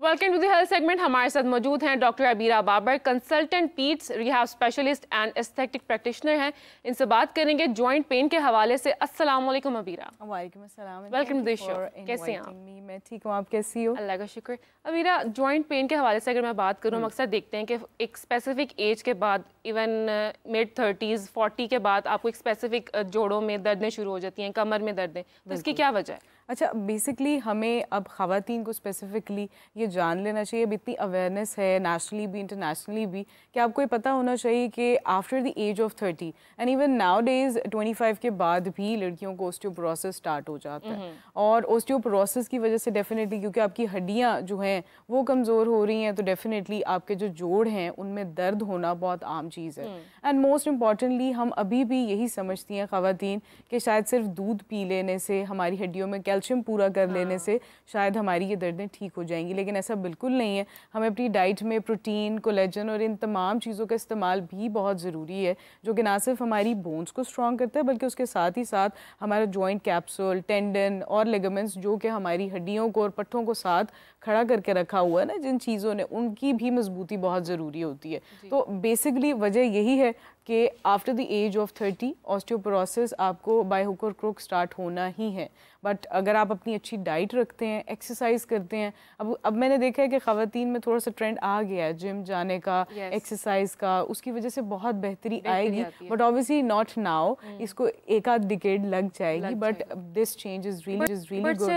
Welcome to the health segment. हमारे साथ मौजूद हैं doctor Abeera Babar, consultant peds rehab specialist and aesthetic practitioner हैं। इनसे बात करेंगे जॉइंट पेन के हवाले से। अस्सलाम वालेकुम अबीरा। वालेकुम अस्सलाम। Welcome to the show. कैसे हैं आप? मैं ठीक हूँ, आप कैसी हो? अल्लाह का शुक्र। अबीरा, जॉइंट पेन के हवाले से अगर मैं बात करूँ, हम अक्सर देखते हैं कि एक स्पेसिफिक एज के बाद, इवन मिड 30s 40 के बाद आपको एक स्पेसिफिक जोड़ों में दर्दें शुरू हो जाती हैं, कमर में दर्दें, तो इसकी क्या वजह है? अच्छा, बेसिकली हमें अब ख़वातीन को स्पेसिफिकली ये जान लेना चाहिए, अब इतनी अवेयरनेस है नेशनली भी इंटरनेशनली भी, कि आपको ये पता होना चाहिए कि after the age of 30 and even nowadays 25 के बाद भी लड़कियों को ओस्टियोपोरोसिस स्टार्ट हो जाता है। और ओस्टियोपोरोसिस की वजह से डेफिनेटली, क्योंकि आपकी हड्डियाँ जो हैं वो कमज़ोर हो रही हैं, तो डेफिनेटली आपके जो जोड़ हैं उनमें दर्द होना बहुत आम चीज़ है। एंड मोस्ट इम्पॉर्टेंटली हम अभी भी यही समझती हैं ख़वातीन कि शायद सिर्फ दूध पी लेने से, हमारी हड्डियों में कैल्शियम पूरा कर लेने से शायद हमारी ये दर्दें ठीक हो जाएंगी, लेकिन ऐसा बिल्कुल नहीं है। हमें अपनी डाइट में प्रोटीन, कोलेजन और इन तमाम चीज़ों का इस्तेमाल भी बहुत ज़रूरी है, जो कि ना सिर्फ हमारी बोन्स को स्ट्रॉन्ग करता है बल्कि उसके साथ ही साथ हमारा जॉइंट कैप्सूल, टेंडन और लिगामेंट्स, जो कि हमारी हड्डियों को और पट्टों को साथ खड़ा करके रखा हुआ है ना जिन चीज़ों ने, उनकी भी मजबूती बहुत ज़रूरी होती है। तो बेसिकली वजह यही है कि after the age of 30 osteoporosis आपको बाय हुक और क्रुक स्टार्ट होना ही है। बट अगर आप अपनी अच्छी डाइट रखते हैं, एक्सरसाइज करते हैं, अब मैंने देखा है कि ख़वातीन में थोड़ा सा ट्रेंड आ गया है जिम जाने का, एक्सरसाइज का, उसकी वजह से बहुत बेहतरी आएगी। बट ऑब्वियसली नॉट नाउ, इसको एक आध डिकेड लग जाएगी, but this change is really good.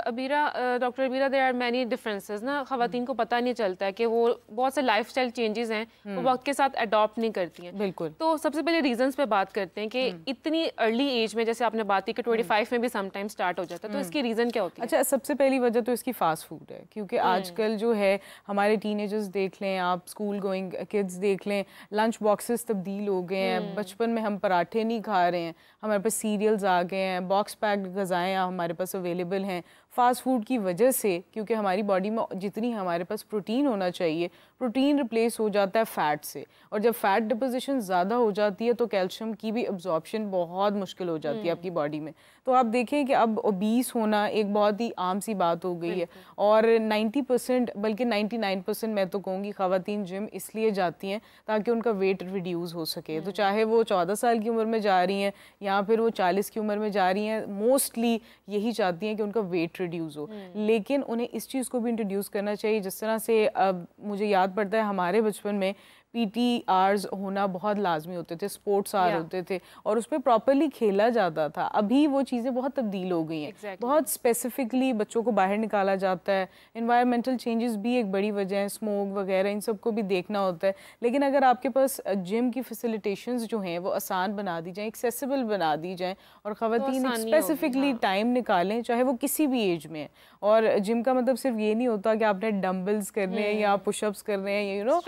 Abeera, doctor Abeera, there are many differences ना, ख़वातीन को पता नहीं चलता है कि वो बहुत से लाइफस्टाइल चेंजेस हैं वो वक्त के साथ अडॉप्ट नहीं करती हैं। बिल्कुल। तो सबसे पहले रीजंस पे बात करते हैं कि इतनी अर्ली एज में, जैसे आपने बात की कि 25 में भी समटाइम स्टार्ट हो जाता है, तो इसकी रीजन क्या होती है? अच्छा, सबसे पहली वजह तो इसकी फास्ट फूड है, क्योंकि आजकल जो है हमारे टीनेजर्स देख लें, आप स्कूल गोइंग किड्स देख लें, लंच बॉक्सेस तब्दील हो गए हैं। बचपन में हम पराठे नहीं खा रहे हैं, हमारे पास सीरियल्स आ गए हैं, बॉक्स पैक्ड ग़िज़ाएँ हमारे पास अवेलेबल हैं फास्ट फूड की वजह से, क्योंकि हमारी बॉडी में जितनी हमारे पास प्रोटीन होना चाहिए, प्रोटीन रिप्लेस हो जाता है फ़ैट से, और जब फ़ैट डिपोजिशन ज़्यादा हो जाती है तो कैल्शियम की भी अब्जॉर्प्शन बहुत मुश्किल हो जाती है आपकी बॉडी में। तो आप देखें कि अब ओबीस होना एक बहुत ही आम सी बात हो गई है, और 90% बल्कि 99% मैं तो कहूँगी ख़वातीन जिम इसलिए जाती हैं ताकि उनका वेट रिड्यूस हो सके। तो चाहे वो 14 साल की उम्र में जा रही हैं या फिर वो 40 की उम्र में जा रही हैं, मोस्टली यही चाहती हैं कि उनका वेट रिड्यूस हो। लेकिन उन्हें इस चीज़ को भी इंट्रोड्यूस करना चाहिए, जिस तरह से अब मुझे याद पड़ता है हमारे बचपन में पीटी आर्स होना बहुत लाजमी होते थे, स्पोर्ट्स आर होते थे, और उस पर प्रॉपरली खेला जाता था। अभी वो चीज़ें बहुत तब्दील हो गई हैं। बहुत स्पेसिफिकली बच्चों को बाहर निकाला जाता है। एनवायरमेंटल चेंजेस भी एक बड़ी वजह है, स्मोक वगैरह, इन सब को भी देखना होता है। लेकिन अगर आपके पास जिम की फैसिलिटेशंस जो हैं वो आसान बना दी जाएँ, एक्सेसिबल बना दी जाएँ, और ख़वातीन स्पेसिफिकली टाइम निकालें, चाहे वो किसी भी एज में। और जिम का मतलब सिर्फ ये नहीं होता कि आपने डम्बल्स करने हैं या पुशअप्स करने हैं, यू नो,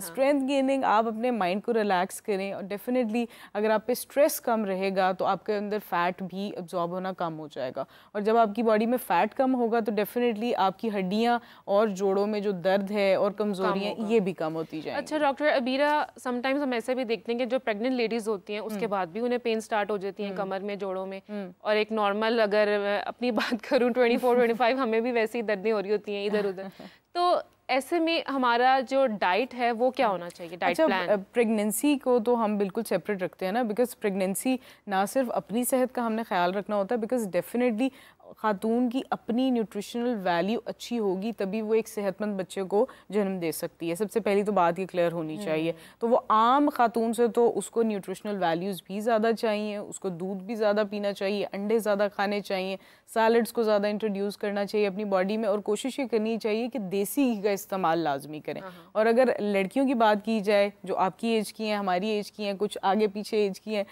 स्ट्रेंथ गेनिंग, आप अपने माइंड को रिलैक्स करें। और डेफिनेटली अगर आप पे स्ट्रेस कम रहेगा तो आपके अंदर फैट भी अब्जॉर्ब होना कम हो जाएगा, और जब आपकी बॉडी में फैट कम होगा तो डेफिनेटली आपकी हड्डियां और जोड़ों में जो दर्द है और कमजोरियां ये भी कम होती जाएंगी। अच्छा डॉक्टर अबीरा, समटाइम्स हम ऐसे भी देखते हैं कि जो प्रेग्नेंट लेडीज होती हैं उसके बाद भी उन्हें पेन स्टार्ट हो जाती है कमर में, जोड़ों में, और एक नॉर्मल, अगर अपनी बात करूँ 24-25, हमें भी वैसी दर्दें हो रही होती हैं इधर उधर। तो ऐसे में हमारा जो डाइट है वो क्या होना चाहिए, डाइट प्लान? प्रेगनेंसी को तो हम बिल्कुल सेपरेट रखते हैं ना, बिकॉज प्रेगनेंसी ना सिर्फ अपनी सेहत का हमने ख्याल रखना होता है, बिकॉज डेफिनेटली खातून की अपनी न्यूट्रिशनल वैल्यू अच्छी होगी तभी वो एक सेहतमंद बच्चे को जन्म दे सकती है। सबसे पहली तो बात ये क्लियर होनी चाहिए। तो वो आम खातून से तो उसको न्यूट्रिशनल वैल्यूज़ भी ज़्यादा चाहिए, उसको दूध भी ज़्यादा पीना चाहिए, अंडे ज़्यादा खाने चाहिए, सैलड्स को ज़्यादा इंट्रोड्यूस करना चाहिए अपनी बॉडी में, और कोशिश ये करनी चाहिए कि देसी घी का इस्तेमाल लाजमी करें। और अगर लड़कियों की बात की जाए जो आपकी एज की हैं, हमारी एज की हैं, कुछ आगे पीछे एज की हैं,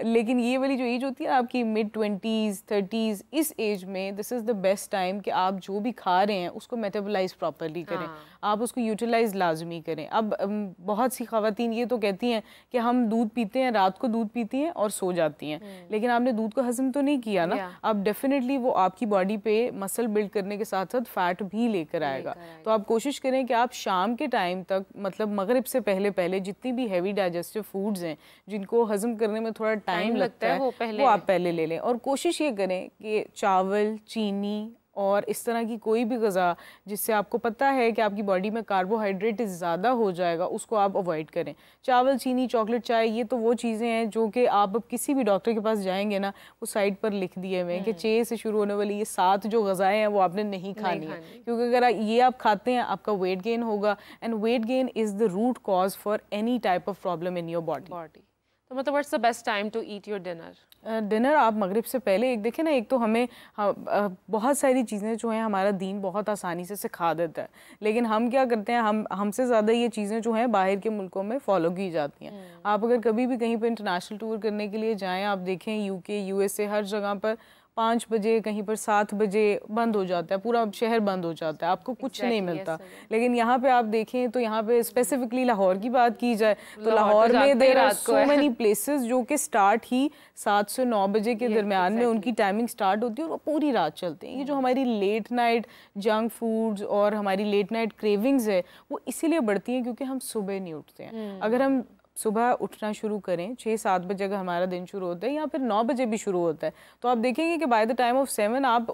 लेकिन ये वाली जो एज होती है आपकी मिड 20s 30s, इस एज में this is the best time कि आप जो भी खा रहे हैं उसको मेटाबोलाइज प्रॉपरली करें, आप उसको यूटिलाइज लाजमी करें। अब बहुत सी ख़वातीन ये तो कहती हैं कि हम दूध पीते हैं, रात को दूध पीती हैं और सो जाती हैं, लेकिन आपने दूध को हजम तो नहीं किया ना। अब डेफिनेटली वो आपकी बॉडी पे मसल बिल्ड करने के साथ साथ फैट भी लेकर आएगा। तो आप कोशिश करें कि आप शाम के टाइम तक, मतलब मगरिब से पहले पहले, जितनी भी हैवी डाइजेस्टिव फूड्स हैं जिनको हजम करने में थोड़ा टाइम लगता है वो आप पहले ले लें। और कोशिश ये करें कि चावल, चीनी और इस तरह की कोई भी ग़ज़ा जिससे आपको पता है कि आपकी बॉडी में कार्बोहाइड्रेट ज़्यादा हो जाएगा, उसको आप अवॉइड करें। चावल, चीनी, चॉकलेट, चाय, ये तो वो चीज़ें हैं जो कि आप अब किसी भी डॉक्टर के पास जाएंगे ना, वो साइड पर लिख दिए हुए हैं कि 6 से शुरू होने वाली ये 7 जो ग़ज़ाएँ हैं वो आपने नहीं खानी है, क्योंकि अगर ये आप खाते हैं आपका वेट गेन होगा, and weight gain is the root cause for any type of problem in your body. तो मतलब what's the best time to eat your dinner? Dinner आप मगरिब से पहले, एक देखें ना, एक तो हमें बहुत सारी चीज़ें जो हैं हमारा दीन बहुत आसानी से सिखा देता है, लेकिन हम क्या करते हैं, हमसे ज़्यादा ये चीज़ें जो हैं बाहर के मुल्कों में फॉलो की जाती हैं। आप अगर कभी भी कहीं पर इंटरनेशनल टूर करने के लिए जाएँ, आप देखें यूके, यूएसए, हर जगह पर 5 बजे, कहीं पर 7 बजे बंद हो जाता है, पूरा शहर बंद हो जाता है, आपको कुछ नहीं मिलता। लेकिन यहाँ पे आप देखें तो यहाँ पे स्पेसिफिकली लाहौर की बात की जाए तो लाहौर में there are so many places जो कि स्टार्ट ही 7 से 9 बजे के दरमियान में उनकी टाइमिंग स्टार्ट होती है और वो पूरी रात चलते हैं। ये जो हमारी लेट नाइट जंक फूड्स और हमारी लेट नाइट क्रेविंग्स है वो इसीलिए बढ़ती हैं क्योंकि हम सुबह नहीं उठते हैं। अगर हम सुबह उठना शुरू करें, 6-7 बजे अगर हमारा दिन शुरू होता है या फिर 9 बजे भी शुरू होता है, तो आप देखेंगे कि बाय द टाइम ऑफ 7 आप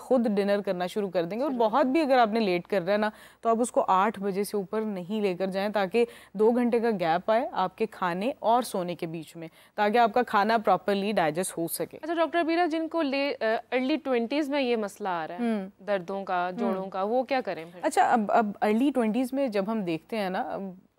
खुद डिनर करना शुरू कर देंगे। और बहुत भी अगर आपने लेट कर रहा है ना, तो आप उसको 8 बजे से ऊपर नहीं लेकर जाएं, ताकि 2 घंटे का गैप आए आपके खाने और सोने के बीच में, ताकि आपका खाना प्रॉपरली डाइजेस्ट हो सके। अच्छा डॉक्टर बीरा, जिनको अर्ली 20s में ये मसला आ रहा है दर्दों का, जोड़ों का, वो क्या करें फिर? अच्छा, अब अर्ली 20s में जब हम देखते हैं ना,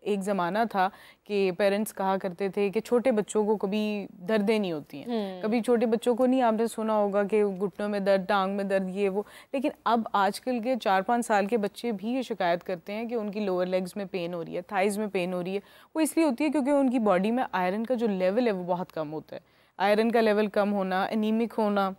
एक ज़माना था कि पेरेंट्स कहा करते थे कि छोटे बच्चों को कभी दर्दें नहीं होती हैं, कभी छोटे बच्चों को नहीं, आपने सुना होगा कि घुटनों में दर्द, टांग में दर्द, ये वो। लेकिन अब आजकल के 4-5 साल के बच्चे भी ये शिकायत करते हैं कि उनकी लोअर लेग्स में पेन हो रही है, थाइज़ में पेन हो रही है। वो इसलिए होती है क्योंकि उनकी बॉडी में आयरन का जो लेवल है वो बहुत कम होता है। आयरन का लेवल कम होना, एनीमिक होना,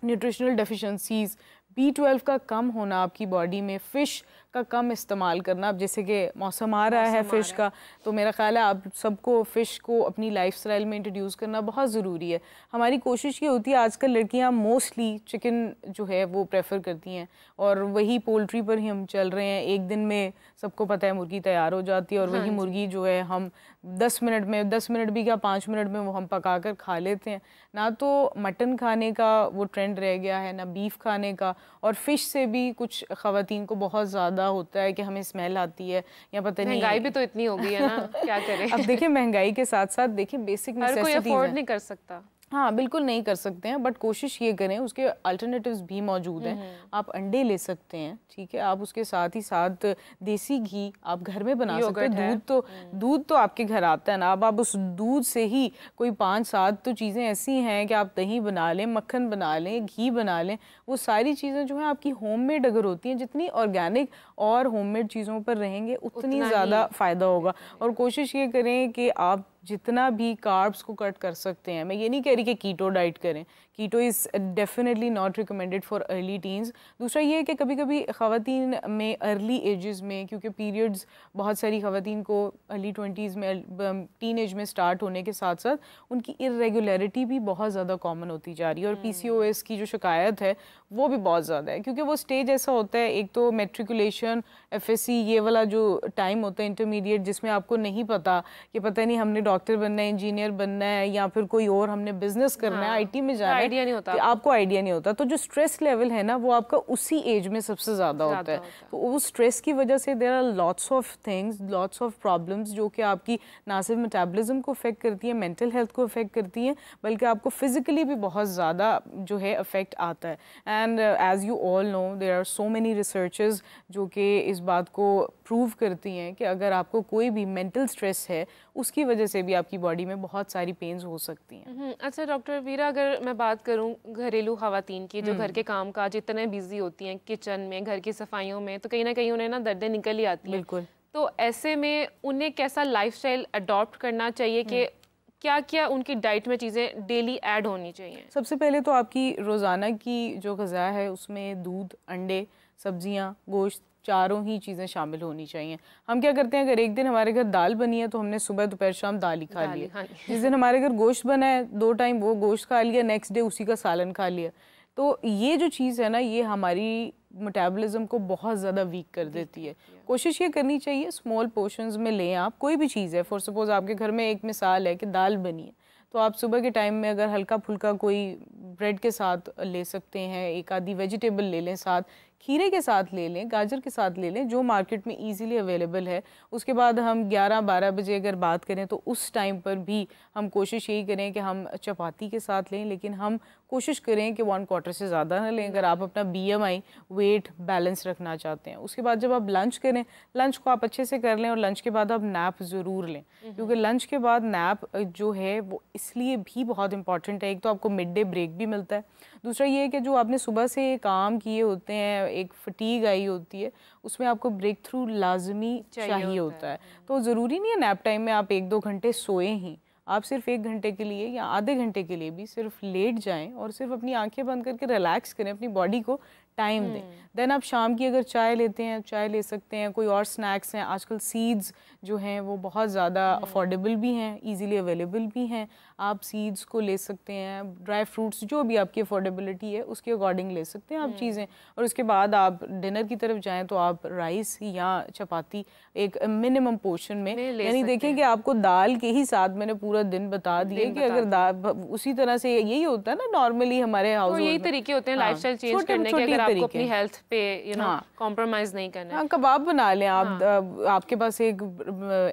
न्यूट्रिशनल डेफिशिएंसीज, B12 का कम होना आपकी बॉडी में, फ़िश का कम इस्तेमाल करना। अब जैसे कि मौसम आ रहा है फ़िश का, तो मेरा ख्याल है आप सबको फ़िश को अपनी लाइफस्टाइल में इंट्रोड्यूस करना बहुत ज़रूरी है। हमारी कोशिश ये होती है, आजकल लड़कियां मोस्टली चिकन जो है वो प्रेफर करती हैं और वही पोल्ट्री पर ही हम चल रहे हैं। एक दिन में सबको पता है मुर्गी तैयार हो जाती है और वही मुर्गी जो है हम 10 मिनट में, 10 मिनट भी क्या 5 मिनट में वो हम पका कर खा लेते हैं। ना तो मटन खाने का वो ट्रेंड रह गया है, ना बीफ खाने का, और फ़िश से भी कुछ ख़वातीन को बहुत ज़्यादा होता है कि हमें स्मेल आती है या पता नहीं। महंगाई भी तो इतनी हो गई है ना, क्या करें। अब देखिए महंगाई के साथ साथ देखिए बेसिक हर कोई अफोर्ड नहीं कर सकता। हाँ बिल्कुल नहीं कर सकते हैं, बट कोशिश ये करें, उसके अल्टरनेटिव्स भी मौजूद हैं। आप अंडे ले सकते हैं, ठीक है, आप उसके साथ ही साथ देसी घी आप घर में बना सकते हैं। दूध तो आपके घर आता है ना, अब आप उस दूध से ही कोई 5-7 तो चीज़ें ऐसी हैं कि आप दही बना लें, मक्खन बना लें, घी बना लें। वो सारी चीज़ें जो हैं आपकी होममेड अगर होती हैं, जितनी ऑर्गेनिक और होममेड चीज़ों पर रहेंगे उतनी ज़्यादा फ़ायदा होगा। और कोशिश ये करें कि आप जितना भी कार्ब्स को कट कर सकते हैं। मैं ये नहीं कह रही कि कीटो डाइट करें, keto is definitely not recommended for early teens. दूसरा ये है कि कभी कभी ख़वातीन में अर्ली एजेस में, क्योंकि पीरियड्स बहुत सारी ख़वातीन को अर्ली 20s में, टीन एज में स्टार्ट होने के साथ साथ उनकी इरेगुलरिटी भी बहुत ज़्यादा कॉमन होती जा रही है। और PCOS की जो शिकायत है वो भी बहुत ज़्यादा है, क्योंकि वो स्टेज ऐसा होता है, एक तो मेट्रिकुलेशन, FSC, ये वाला जो टाइम होता है इंटरमीडिएट, जिसमें आपको नहीं पता कि पता नहीं हमने डॉक्टर बनना है, इंजीनियर बनना है या फिर कोई और हमने बिजनेस करना है, IT में जाना है, आइडिया नहीं होता, आपको आइडिया नहीं होता। तो जो स्ट्रेस लेवल है ना वो आपका उसी एज में सबसे ज़्यादा होता है। तो उस स्ट्रेस की वजह से there are lots of things, lots of problems जो कि आपकी ना सिर्फ मेटाबॉलिज्म को अफेक्ट करती है, मेंटल हेल्थ को अफेक्ट करती हैं, बल्कि आपको फिजिकली भी बहुत ज़्यादा जो है अफेक्ट आता है। And as you all know there are so many researches जो कि इस बात को प्रूव करती हैं कि अगर आपको कोई भी मेंटल स्ट्रेस है उसकी वजह से भी आपकी बॉडी में बहुत सारी पेन्स हो सकती हैं। अच्छा डॉक्टर वीरा, अगर मैं बात करूं घरेलू ख़वातीन की जो घर के काम काज इतने बिजी होती हैं, किचन में, घर की सफाइयों में, तो कहीं ना कहीं उन्हें ना दर्दें निकल ही आती हैं। बिल्कुल। तो ऐसे में उन्हें कैसा लाइफस्टाइल अडॉप्ट करना चाहिए कि क्या क्या उनकी डाइट में चीज़ें डेली ऐड होनी चाहिए? सबसे पहले तो आपकी रोज़ाना की जो ग़िज़ा है उसमें दूध, अंडे, सब्जियां, गोश्त, चारों ही चीज़ें शामिल होनी चाहिए। हम क्या करते हैं, अगर एक दिन हमारे घर दाल बनी है तो हमने सुबह दोपहर शाम दाल ही खा लिया। जिस दिन हमारे घर गोश्त बना है 2 टाइम वो गोश्त खा लिया, नेक्स्ट डे उसी का सालन खा लिया। तो ये जो चीज़ है ना, ये हमारी मेटाबॉलिज्म को बहुत ज़्यादा वीक कर देती है। कोशिश ये करनी चाहिए स्मॉल पोर्शंस में लें आप, कोई भी चीज़ है। फॉर सपोज आपके घर में एक मिसाल है कि दाल बनी है, तो आप सुबह के टाइम में अगर हल्का फुल्का कोई ब्रेड के साथ ले सकते हैं, एक आधी वेजिटेबल ले लें साथ, खीरे के साथ ले लें, गाजर के साथ ले लें, जो मार्केट में इजीली अवेलेबल है। उसके बाद हम 11-12 बजे अगर बात करें तो उस टाइम पर भी हम कोशिश यही करें कि हम चपाती के साथ लें, लेकिन हम कोशिश करें कि 1/4 से ज़्यादा ना लें अगर आप अपना BMI वेट बैलेंस रखना चाहते हैं। उसके बाद जब आप लंच करें, लंच को आप अच्छे से कर लें और लंच के बाद आप नैप ज़रूर लें, क्योंकि लंच के बाद नैप जो है वो इसलिए भी बहुत इंपॉर्टेंट है। एक तो आपको मिड डे ब्रेक भी मिलता है, दूसरा ये है कि जो आपने सुबह से काम किए होते हैं, एक फटीग आई होती है, उसमें आपको ब्रेक थ्रू लाजमी चाहिए होता है। तो ज़रूरी नहीं है नैप टाइम में आप 1-2 घंटे सोएं ही, आप सिर्फ 1 घंटे के लिए या आधे घंटे के लिए भी सिर्फ लेट जाएं और सिर्फ अपनी आंखें बंद करके रिलैक्स करें, अपनी बॉडी को टाइम दें। देन आप शाम की अगर चाय लेते हैं, चाय ले सकते हैं, कोई और स्नैक्स हैं, आजकल सीड्स जो हैं वो बहुत ज़्यादा अफोर्डेबल भी हैं, इजीली अवेलेबल भी हैं, आप सीड्स को ले सकते हैं, ड्राई फ्रूट्स जो भी आपकी अफोर्डेबिलिटी है उसके अकॉर्डिंग ले सकते हैं आप चीज़ें। और उसके बाद आप डिनर की तरफ जाएँ तो आप राइस या चपाती एक मिनिमम पोर्शन में, यानी देखें कि आपको दाल के ही साथ मैंने पूरा दिन बता दिए कि अगर दाल उसी तरह से, यही होता है ना नॉर्मली हमारे हाउस में, यही तरीके होते हैं लाइफस्टाइल चेंज करने के, अगर आपको अपनी हेल्थ पे कॉम्प्रोमाइज नहीं करना है। हाँ, कबाब बना लें आप, आपके पास एक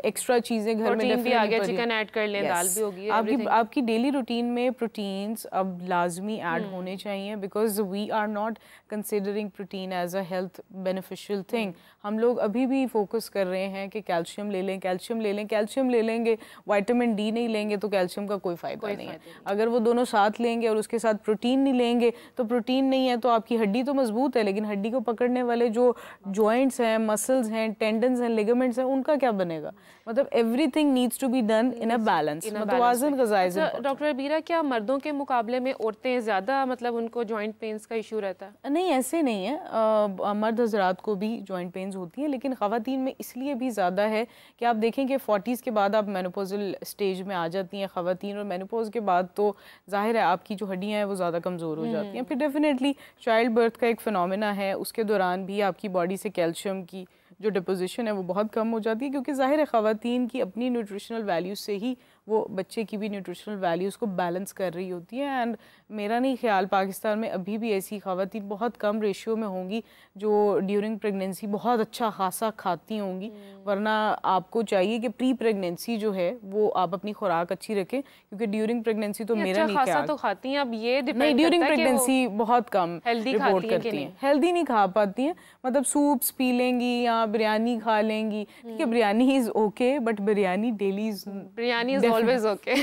एक्स्ट्रा चीजें घर में भी आ गया, चिकन ऐड कर लें, दाल भी होगी। आपकी डेली रूटीन में प्रोटीन्स अब लाजमी ऐड होने चाहिए, because we are not considering protein as a health beneficial thing. हम लोग अभी भी फोकस कर रहे हैं कि कैल्शियम ले लें, कैल्शियम ले लें, कैल्शियम ले लेंगे, विटामिन डी नहीं लेंगे तो कैल्शियम का कोई फ़ायदा नहीं है। अगर वो दोनों साथ लेंगे और उसके साथ प्रोटीन नहीं लेंगे तो प्रोटीन नहीं है तो आपकी हड्डी तो मजबूत है, लेकिन हड्डी को पकड़ने वाले जो जॉइंट्स हैं, मसल्स हैं, टेंडन्स हैं, लिगामेंट्स हैं, उनका क्या बनेगा? मतलब everything needs to be done in a balance, मुतवाज़िन ग़िज़ाई। डॉक्टर अबीरा, क्या मर्दों के मुकाबले में औरतें ज़्यादा मतलब उनको जॉइंट पेन्स का इशू रहता है? नहीं, ऐसे नहीं है, मर्द हजरात को भी जॉइंट पेन्स होती हैं, लेकिन ख़वातीन में इसलिए भी ज़्यादा है कि आप देखें कि 40s के बाद आप मेनोपॉज़ल स्टेज में आ जाती हैं ख़वातीन, और मेनोपॉज़ के बाद तो ज़ाहिर है आपकी जो हड्डियाँ हैं वो ज़्यादा कमज़ोर हो जाती हैं। फिर डेफिनेटली चाइल्ड बर्थ का एक फ़िनोमेना है, उसके दौरान भी आपकी बॉडी से कैल्शियम की जो डिपोजिशन है वो बहुत कम हो जाती है, क्योंकि ज़ाहिर है ख़वातीन की अपनी न्यूट्रिशनल वैल्यूज़ से ही वो बच्चे की भी न्यूट्रिशनल वैल्यूज़ को बैलेंस कर रही होती है। एंड मेरा नहीं ख्याल पाकिस्तान में अभी भी ऐसी ख़वातीन बहुत कम रेशियो में होंगी जो ड्यूरिंग प्रेगनेंसी बहुत अच्छा खासा खाती होंगी, वरना आपको चाहिए कि प्री प्रेगनेंसी जो है वो आप अपनी खुराक अच्छी रखें, क्योंकि ड्यूरिंग प्रेगनेंसी तो मेरा नहीं ख्याल तो खाती हैं, अब ये नहीं, ड्यूरिंग प्रेगनेंसी बहुत कम रिपोर्ट करती हैं, हेल्दी नहीं खा पाती हैं, मतलब सूप्स पी लेंगी या बिरयानी खा लेंगी, ठीक है, biryani is okay, but biryani daily biryani is always okay.